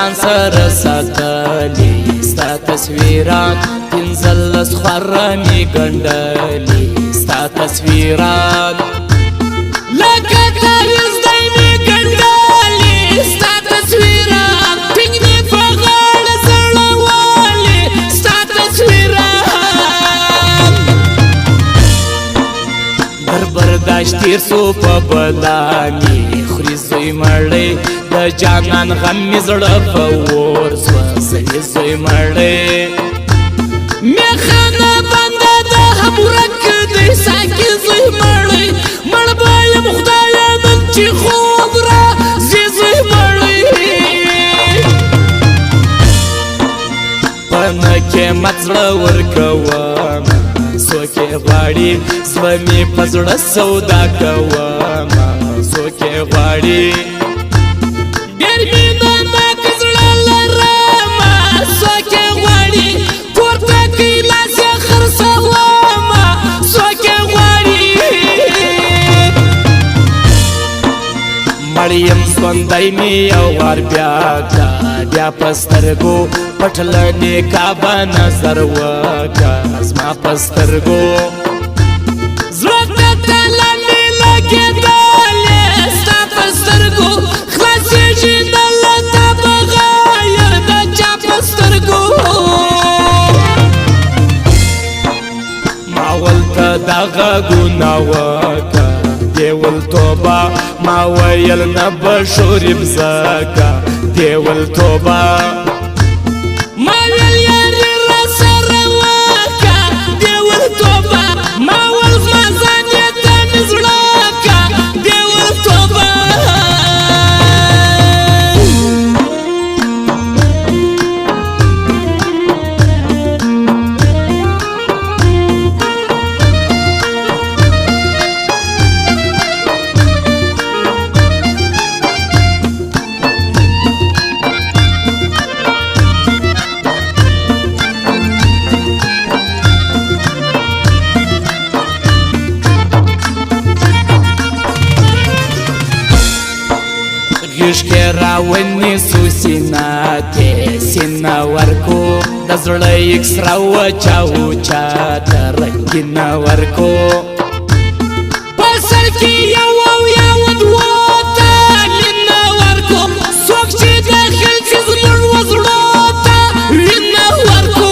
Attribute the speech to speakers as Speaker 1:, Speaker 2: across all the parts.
Speaker 1: ځان سره ساتلي ستا تصویران پنځلس خوره مې ګنډلي ستا تصویران لکه تاریخ دی مې ګنډلي ستا تصویران ټینګ مې په غاړه زړولي ستا تصویران در برداشت تیر سو په بلاني خوري زوی مړی د جانان غم مې زړه په اور سوځوي زوی مړی میخانه بنده د هم ورک دی ساکي زوی مړی مړ به یم خدایه نن چې خوب راځي زوی مړی په نه قیمت زړه ورکوم څوک یې غواړي زړه مې په زړه سودا کوم څوک یې غواړي ډېر مینهناک زړه لرم څوک یې غواړي پورته کړي لاس یې خرڅوم څوک یې غواړي مړ یم ژوندی مې یو وار بیا کا بیا په سترګو پټ له نقابه نظر وکړه زما په سترګو زړه ته تله مې لګېدلې ستا په سترګو خلاصېږي نه له تا بغیر د چا په سترګو ما ولته دا غږونه وکړه دیول توبه ما ویل نه به شوریم ځکه دیول توبه ما ویل یاري راسره وکړه دیول توبه ما ول زما ځان یې ته مې زړه کړه دیول توبه غشکې راونیسو سینه کې سینه ورکو د زړه اکسره وچاو چاته رنګینه ورکو په سر کې یو او یو دوه ته مینه ورکو څوک چې داخل شي زموږ وزړو ته وینه ورکو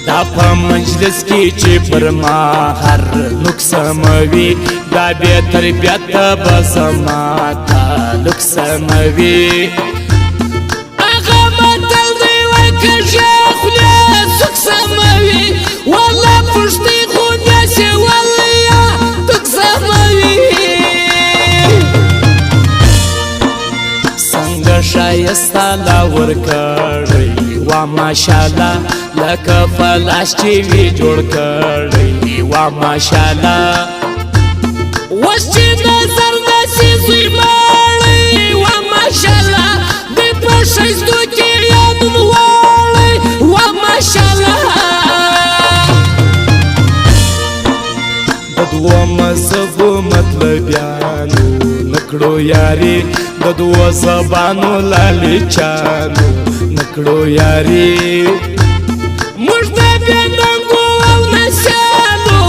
Speaker 1: دا په مجلس کې چې پر ما هر نقصموي دا بې تربیته به زما تعلق سموي هغه متل دی وایي کږه خولې څوک سموي والله پښتۍ خو نیسي والله څوک سموي څنګه ښایسته لا ورکړی وا ماشاءالله لکه فلاش چې وي جوړ کړی وا ماشاءالله اوس چې نظر نسي زوی مړی وا ماشاءالله دی په ښایستو کې یاد نوړی وا ماشاءالله د دوو مذهبو مطلبیانو نکړو یاري د دوو زبانو لالچانو نکړو یاري موږ د بې ننګو او نشانو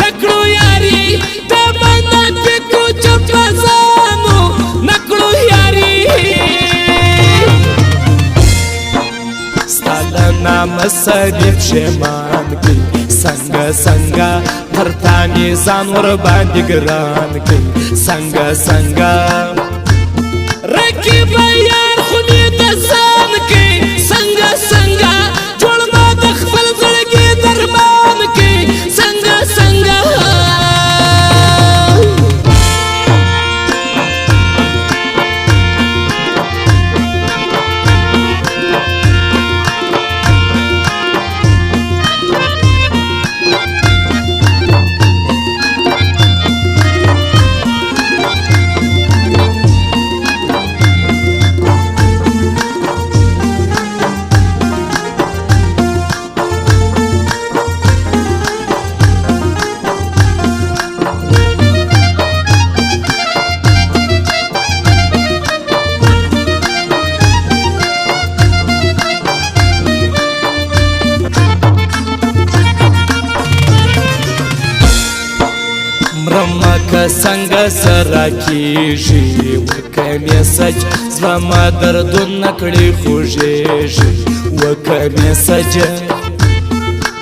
Speaker 1: نکړو یاري د منافقو چپرزانو نکړو یاري ستا له نامه سړي پښېمان کړي څنګه څنګه درته مې ځان ورباندې ګران کړي څنګه څنګه رقیبه یار خو مې د ځان کړي څنګه څنګه جوړ ما د خپل زړګي درمان کړي څنګه څنګه څنګه سره کیږي وکمې سج زما دردونه کړي خوږېږي وکمې سج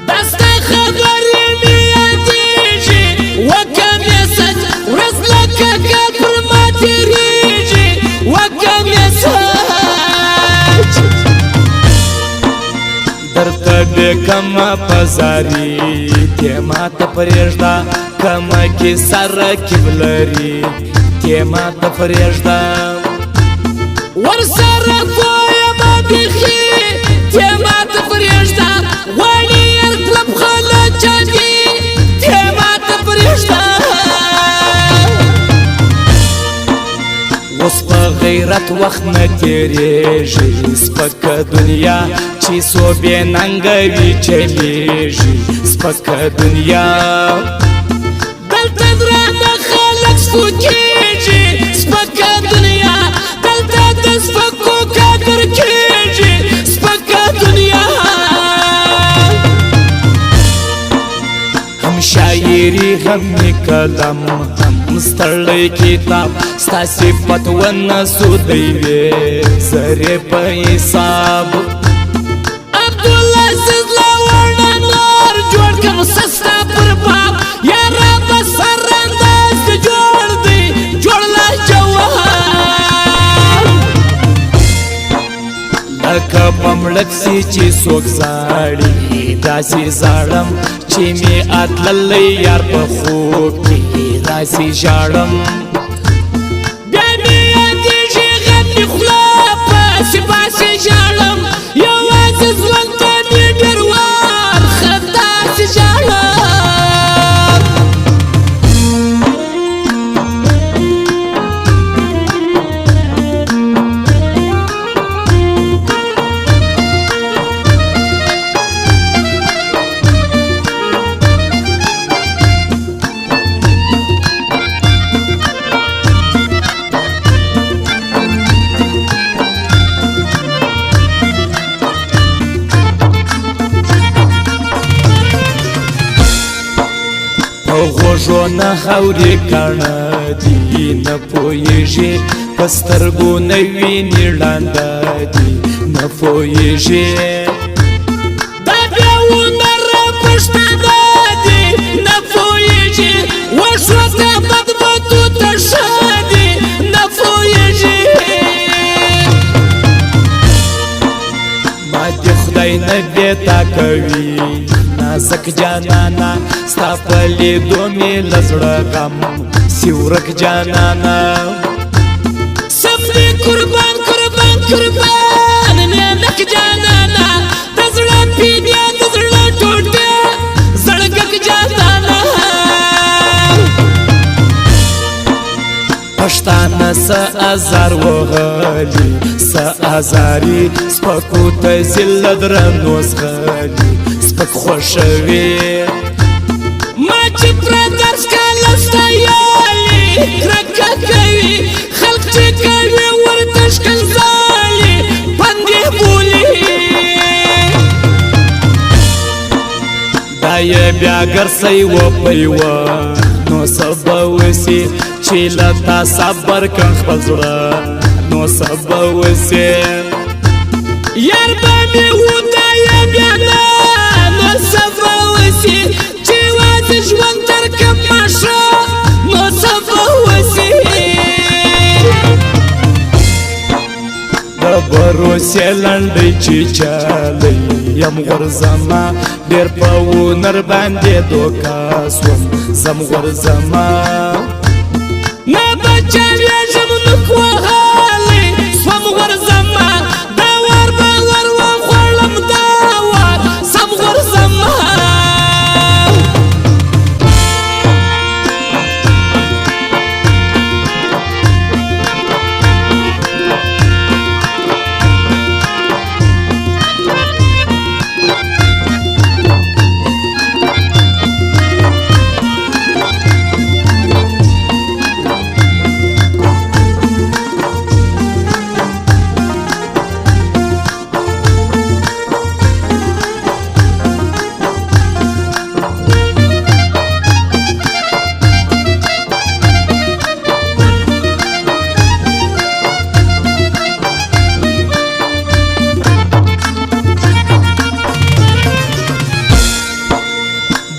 Speaker 1: دسته خبرې مې یادېږي وکمې سج ورځ لکه ګل پر ما تېرېږي وکمې سج درته بېکمه په زاري دې ماته پرېږده کمه کې سره کیب لري دې ماته پرېږده ورسره پویمه بیخي دې ماته پرېږده غواړي یار کلب خلچه دي دې ماته پرېږده اوس په غیرت وخت نه تېرېږي سپکه دنیا چې څو بې ننګه وي چلیږي سپکه دنیا دلته درانه خلک سپکېږي سپکه دنیا دلته د سپکو قدر کېږي سپکه دنیا هم شاعري هم کلم هم ستړی کتاب ستا صفت ونه سو دی وې زرې په حساب عبدالعزیز لاوړه نور جوړ کړم سستا پر باب یا رب سرانداز دې جوړ دی جوړ لا جوهر لکه بمړک سي چې څوک زاړي داسې زاړم چې مې اتللی یار په خوب کې داسې ژاړم بیا مې یادېږي غم مې خوله پاسې پاسې ژاړم یوازې ژوند ته مې ډېر وارخه داسې ژاړم غوږو نه اورې کاڼه دي نه پوهېږي په سترګو نه ویني ړانده دي نه پوهېږي دا بیا ونره پښتانه دي نه پوهېږي وښو ته بدبدو ته ښه دي نه پوهېږي ما دې خدای نه بېتا کوي نازک جانانا ستا په لیدو مې له زړه غم سي ورک جانانا سم دې قربان قربان قربان نعمت جانانا د زړه پیډیا د زړه ټوټه زړګک جانانا پښتانه څه ازار وغلي څه ازاري سپکو ته ذله درنو زغلي سپک خوښوي ما چې پردرس کاله ستایلي کرکه کوي خلق چې کوي ورته ښکنځلي بندې بولي دا یې بیا ګرځئ په یوه نو څه به وسي چې له تا صبر کړم خپل زړه نو څه به وسي یار به مې ودایه بیا نه نو څه به وسي چې یوازې ژوند ترکم ماشه نو څه به وسي د بروسې لنډۍ چې چالی یم غورځمه ډېر په ونر باندې دوکه سوم زم غورځمه نه بچاوېږم نوک وهلی سوم غورځمه دا وار به ور وخوړم دا وار سم غورځمه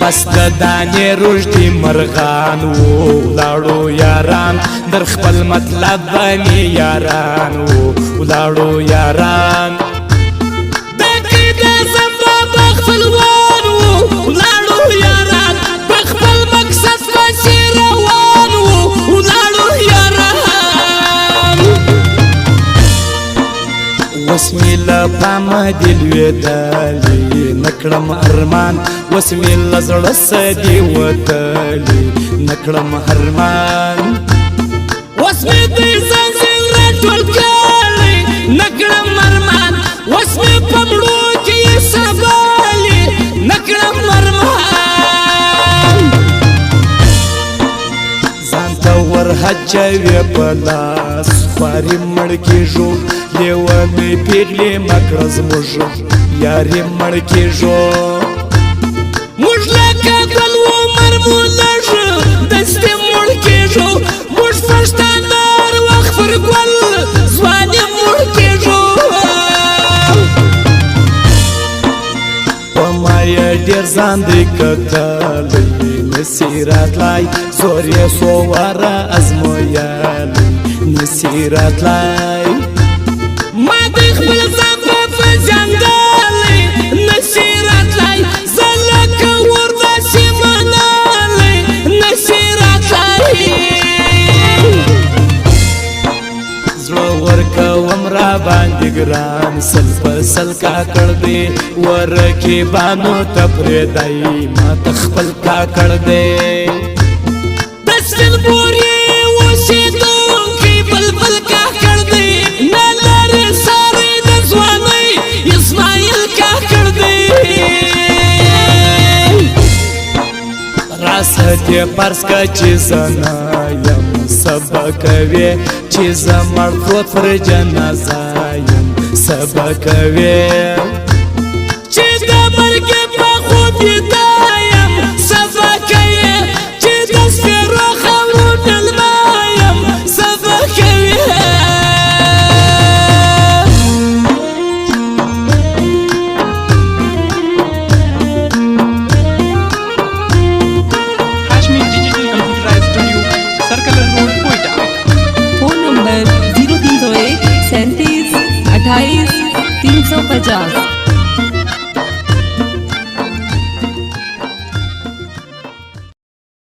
Speaker 1: بس د دانې روږدي مرغان وو ولاړو یاران در خپل مطلب باندې یاران وو ولاړو یاران دکې د زما په خپلوان وو ولاړو یاران په خپل مقصد پسې روان وو ولاړو یاران اوس مې له پامه دې لوېدلې نکړم ارمان اوس مې له زړه څه دې وتلې نکړم ارمان اوس مې دې ځنځیر راټول کړی نکړم ارمان اوس مې په مړو کې یې سبالې نکړم ارمان ځان ته ورهچوې په لاس خوارې مړ کېږو لیونی پیغلې مکړه زموږ یارې مړ کېږو موږ لکه ګل عمر مو لږ دستې مړ کېږو موږ پښتانه هر وخت پر ګل ځوانې مړ کېږو په ما یې ډېر ځان دی کتلی نسي راتلی زور یې څو واره ازمویلی نسي راتلی ما دې خپل ځان په ځنګلی نسي راتلی زه لکه اور داسې منلی نسي راتلی زړه ورکوم را باندې ګران سل په سل کاکړ دی ورکیبانو ته پرېږدی ما ته خپل کاکړ دی د سپین بورې اوسېدونکی بلبل کاکړ دی نه لرې ساری د ځوانۍ اسماعیل کاکړ دی راسه دې فرض که چې زه نه یم سبا کوې چې زه مړ پروت پر جنازه یم سبا کوې چې د مرګې په خوب ویده یم سبا کوې چې د سپېرو خاورو مېلمه یم سبا کوې
Speaker 2: Kashmir Digital Computerized Studio, Circular Road, Quetta.
Speaker 3: Phone number 0301 37 28 350